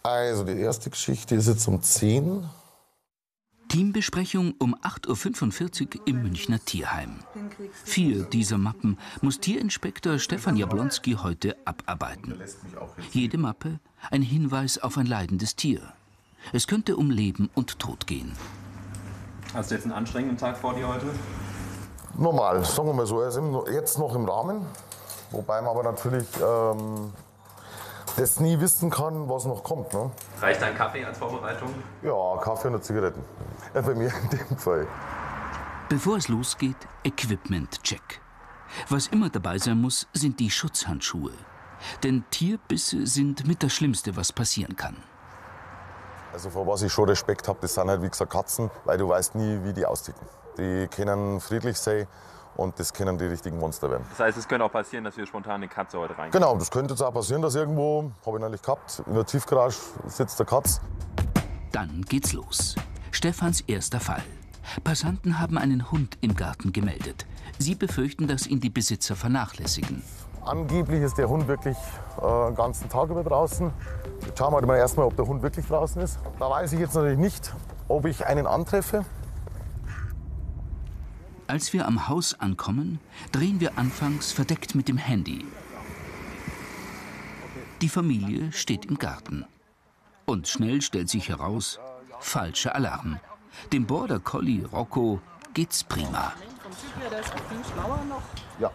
Also die erste Geschichte ist jetzt um 10. Teambesprechung um 8:45 Uhr im Münchner Tierheim. 4 dieser Mappen muss Tierinspektor Stefan Jablonski heute abarbeiten. Jede Mappe ein Hinweis auf ein leidendes Tier. Es könnte um Leben und Tod gehen. Hast du jetzt einen anstrengenden Tag vor dir heute? Normal, sagen wir mal so. Er ist jetzt noch im Rahmen. Wobei man aber natürlich das nie wissen kann, was noch kommt. Ne? Reicht ein Kaffee als Vorbereitung? Ja, Kaffee und Zigaretten. Bei mir in dem Fall. Bevor es losgeht, Equipment-Check. Was immer dabei sein muss, sind die Schutzhandschuhe. Denn Tierbisse sind mit das Schlimmste, was passieren kann. Also vor was ich schon Respekt habe, das sind halt wie gesagt Katzen, weil du weißt nie, wie die austicken. Die können friedlich sein und das können die richtigen Monster werden. Das heißt, es könnte auch passieren, dass wir spontan eine Katze heute reingehen? Genau, das könnte jetzt auch passieren, dass irgendwo, habe ich neulich gehabt, in der Tiefgarage sitzt eine Katze. Dann geht's los. Stefans erster Fall. Passanten haben einen Hund im Garten gemeldet. Sie befürchten, dass ihn die Besitzer vernachlässigen. Angeblich ist der Hund wirklich den ganzen Tag über draußen. Jetzt schauen wir mal erstmal, ob der Hund wirklich draußen ist. Da weiß ich jetzt natürlich nicht, ob ich einen antreffe. Als wir am Haus ankommen, drehen wir anfangs verdeckt mit dem Handy. Die Familie steht im Garten. Und schnell stellt sich heraus, falscher Alarm. Dem Border Collie Rocco geht's prima. Ja.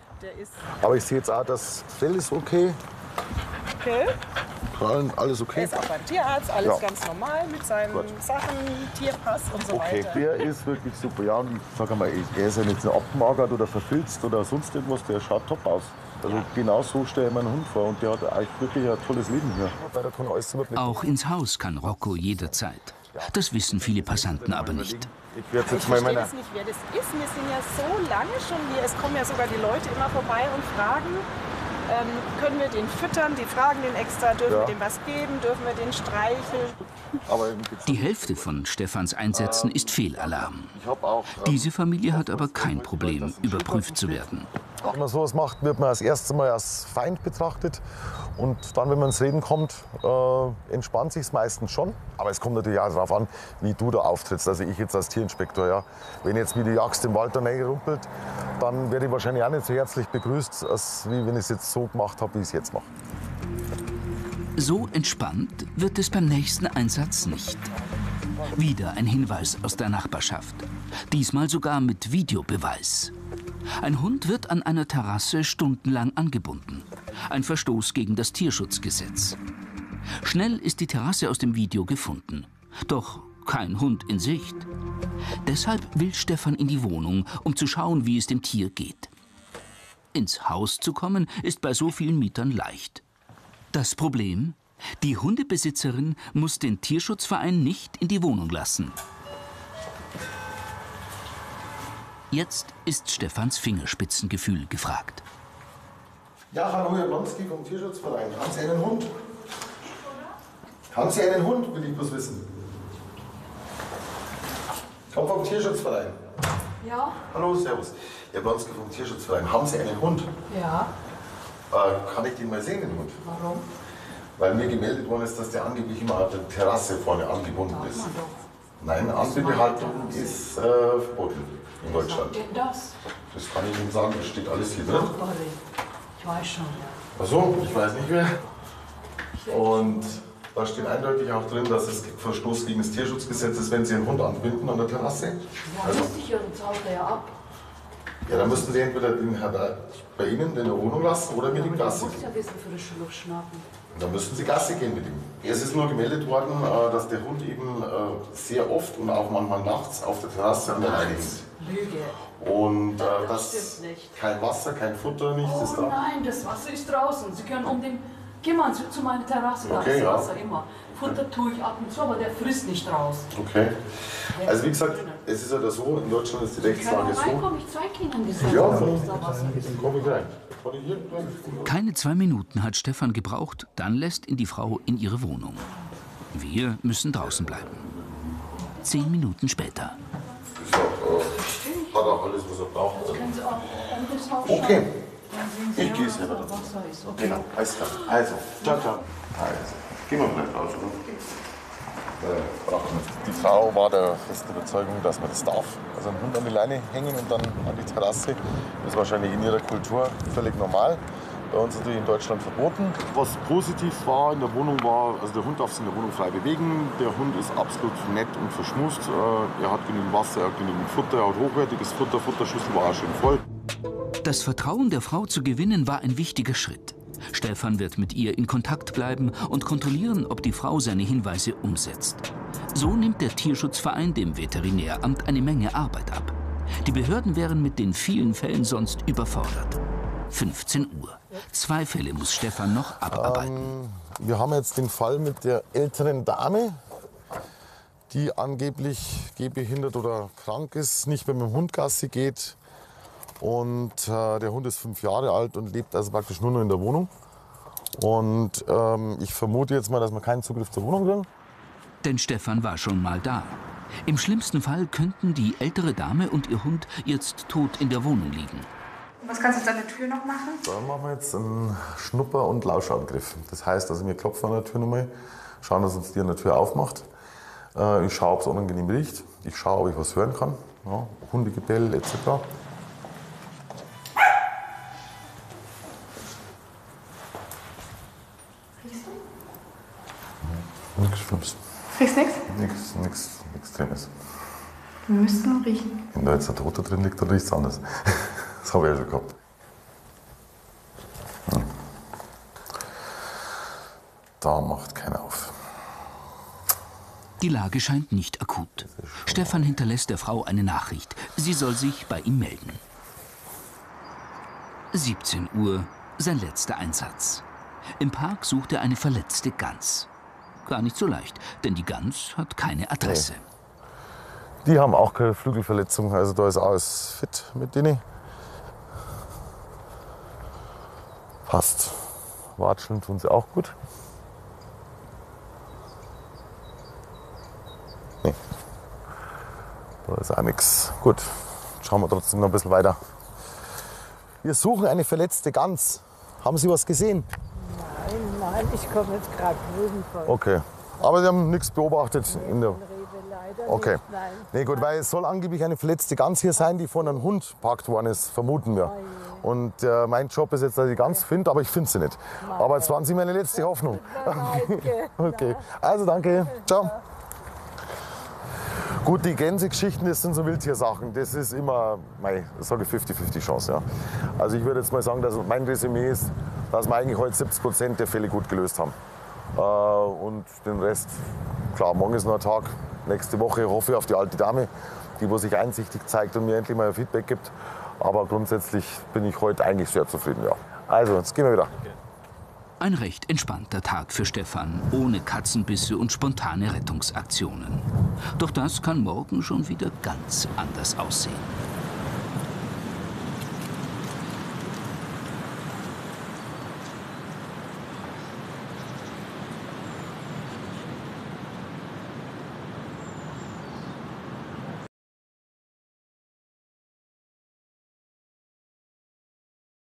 Aber ich sehe jetzt auch, das Fell ist okay. Okay. Krallen, alles okay. Er ist auch beim Tierarzt, alles ganz normal mit seinen Sachen, Tierpass und so Okay, weiter. der ist wirklich super. Ja, und ich sage mal, er ist ja nicht so abgemagert oder verfilzt oder sonst irgendwas. Der schaut top aus. Also genau so stelle ich meinen Hund vor. Und der hat eigentlich wirklich ein tolles Leben hier. Weil der kann alles überblicken. Auch ins Haus kann Rocco jederzeit. Das wissen viele Passanten aber nicht. Ich werde jetzt Ich mal verstehe meine. jetzt nicht, wer das ist. Wir sind ja so lange schon hier. Es kommen ja sogar die Leute immer vorbei und fragen, können wir den füttern? Die fragen den extra, dürfen wir dem was geben? Dürfen wir den streicheln? Aber Die Hälfte von Stefans Einsätzen ist Fehlalarm. ich habe auch. Diese Familie hat aber kein Problem, überprüft zu werden. Wenn man sowas macht, wird man als erstes Mal als Feind betrachtet. Und dann, wenn man ins Reden kommt, entspannt sich es meistens schon. Aber es kommt natürlich auch darauf an, wie du da auftrittst. Also ich jetzt als Tierinspektor, ja. Wenn jetzt wie die Axt im Wald da rumpelt, dann werde ich wahrscheinlich auch nicht so herzlich begrüßt, als wie wenn ich es jetzt so gemacht habe, wie ich es jetzt mache. So entspannt wird es beim nächsten Einsatz nicht. Wieder ein Hinweis aus der Nachbarschaft. Diesmal sogar mit Videobeweis. Ein Hund wird an einer Terrasse stundenlang angebunden. Ein Verstoß gegen das Tierschutzgesetz. Schnell ist die Terrasse aus dem Video gefunden. Doch kein Hund in Sicht. Deshalb will Stefan in die Wohnung, um zu schauen, wie es dem Tier geht. Ins Haus zu kommen, ist bei so vielen Mietern leicht. Das Problem? Die Hundebesitzerin muss den Tierschutzverein nicht in die Wohnung lassen. Jetzt ist Stefans Fingerspitzengefühl gefragt. Ja, hallo Herr Blonski vom Tierschutzverein. Haben Sie einen Hund? Haben Sie einen Hund, will ich bloß wissen. Komm vom Tierschutzverein. Ja. Hallo, servus. Herr Blonski vom Tierschutzverein. Haben Sie einen Hund? Ja. Kann ich den mal sehen, den Hund? Warum? Weil mir gemeldet worden ist, dass der angeblich immer auf der Terrasse vorne angebunden ist. Nein, Anbindehaltung ist verboten in Deutschland. Wer sagt denn das? Das kann ich Ihnen sagen, das steht alles hier drin. Ich weiß schon. Ach so, ich weiß nicht mehr. Und da steht eindeutig auch drin, dass es Verstoß gegen das Tierschutzgesetz ist, wenn Sie einen Hund anbinden an der Terrasse. Ja, also, wusste ich ja, dann zahlt er ja ab. Ja, dann müssten Sie entweder den Herrn bei Ihnen in der Wohnung lassen oder mit ihm Gassi Ich muss gehen. ja wissen, für die Luft schnappen. Und dann müssten Sie Gassi gehen mit ihm. Es ist nur gemeldet worden, dass der Hund eben sehr oft und auch manchmal nachts auf der Terrasse an der Leine hängt. Lüge. Und Das stimmt nicht. kein Wasser, kein Futter, nichts ist Oh da. nein, das Wasser ist draußen. Sie können geh mal zu meiner Terrasse, da Okay, ist ja. Wasser immer. Futter tue ich ab und zu, aber der frisst nicht raus. Okay. Also wie gesagt, es ist ja so, in Deutschland ist die Rechtslage so. Ich zeig Ihnen gesagt, Ja, dass von da Wasser ist. komm ich rein. Kann ich hier rein? Keine 2 Minuten hat Stefan gebraucht, dann lässt ihn die Frau in ihre Wohnung. Wir müssen draußen bleiben. 10 Minuten später. Ich sag, hat auch alles, was er braucht. Können Sie auch das Haus Okay. Dann sehen Sie Ich ja, gehe dass selber da dazu. Wasser ist. Okay. Genau, alles klar. Also, ciao, ciao. Also. Gehen wir vielleicht raus, oder? Die Frau war der festen Überzeugung, dass man das darf. Also einen Hund an die Leine hängen und dann an die Terrasse. Das ist wahrscheinlich in ihrer Kultur völlig normal. Bei uns natürlich in Deutschland verboten. Was positiv war in der Wohnung war, also der Hund darf sich in der Wohnung frei bewegen. Der Hund ist absolut nett und verschmust. Er hat genügend Wasser, er hat genügend Futter, er hat hochwertiges Futter. Futterschüssel war auch schön voll. Das Vertrauen der Frau zu gewinnen war ein wichtiger Schritt. Stefan wird mit ihr in Kontakt bleiben und kontrollieren, ob die Frau seine Hinweise umsetzt. So nimmt der Tierschutzverein dem Veterinäramt eine Menge Arbeit ab. Die Behörden wären mit den vielen Fällen sonst überfordert. 15 Uhr. 2 Fälle muss Stefan noch abarbeiten. Wir haben jetzt den Fall mit der älteren Dame, die angeblich gehbehindert oder krank ist, nicht mehr mit dem Hund Gassi geht. Und der Hund ist 5 Jahre alt und lebt also praktisch nur noch in der Wohnung. Und ich vermute jetzt mal, dass wir keinen Zugriff zur Wohnung kriegen. Denn Stefan war schon mal da. Im schlimmsten Fall könnten die ältere Dame und ihr Hund jetzt tot in der Wohnung liegen. Was kannst du jetzt an der Tür noch machen? Dann machen wir jetzt einen Schnupper- und Lauschangriff. Das heißt, also wir klopfen an der Tür nochmal, schauen, dass uns die an der Tür aufmacht. Ich schaue, ob es unangenehm riecht. Ich schaue, ob ich was hören kann. Ja, Hundegebell etc. Nichts Schlimmes. Riechst nichts? Nichts Extremes. Wir müssten noch riechen. Wenn da jetzt ein Toter drin liegt, dann riecht es anders. Das habe ich ja schon gehabt. Da macht keiner auf. Die Lage scheint nicht akut. Stefan hinterlässt der Frau eine Nachricht. Sie soll sich bei ihm melden. 17 Uhr, sein letzter Einsatz. Im Park sucht er eine verletzte Gans. Gar nicht so leicht, denn die Gans hat keine Adresse. Die haben auch keine Flügelverletzung, also da ist alles fit mit denen. Passt. Watscheln tun sie auch gut. Nee. Da ist auch nichts. Gut, schauen wir trotzdem noch ein bisschen weiter. Wir suchen eine verletzte Gans. Haben Sie was gesehen? Nein, ich komme jetzt gerade drüben von. Okay, aber Sie haben nichts beobachtet in der... Okay. Nein. Nee, gut, weil es soll angeblich eine verletzte Gans hier sein, die von einem Hund parkt worden ist, vermuten wir. Und mein Job ist jetzt, dass ich die Gans finde, aber ich finde sie nicht. Aber jetzt waren Sie meine letzte Hoffnung. Okay, also danke. Ciao. Gut, die Gänsegeschichten, das sind so Wildtiersachen. Das ist immer, das sage ich 50-50 Chance. Ja. Also ich würde jetzt mal sagen, dass mein Resümee ist, dass wir eigentlich heute 70% der Fälle gut gelöst haben. Und den Rest, klar, morgen ist noch ein Tag. Nächste Woche hoffe ich auf die alte Dame, die wo sich einsichtig zeigt und mir endlich mal ein Feedback gibt. Aber grundsätzlich bin ich heute eigentlich sehr zufrieden. Ja. Also, jetzt gehen wir wieder. Ein recht entspannter Tag für Stefan, ohne Katzenbisse und spontane Rettungsaktionen. Doch das kann morgen schon wieder ganz anders aussehen.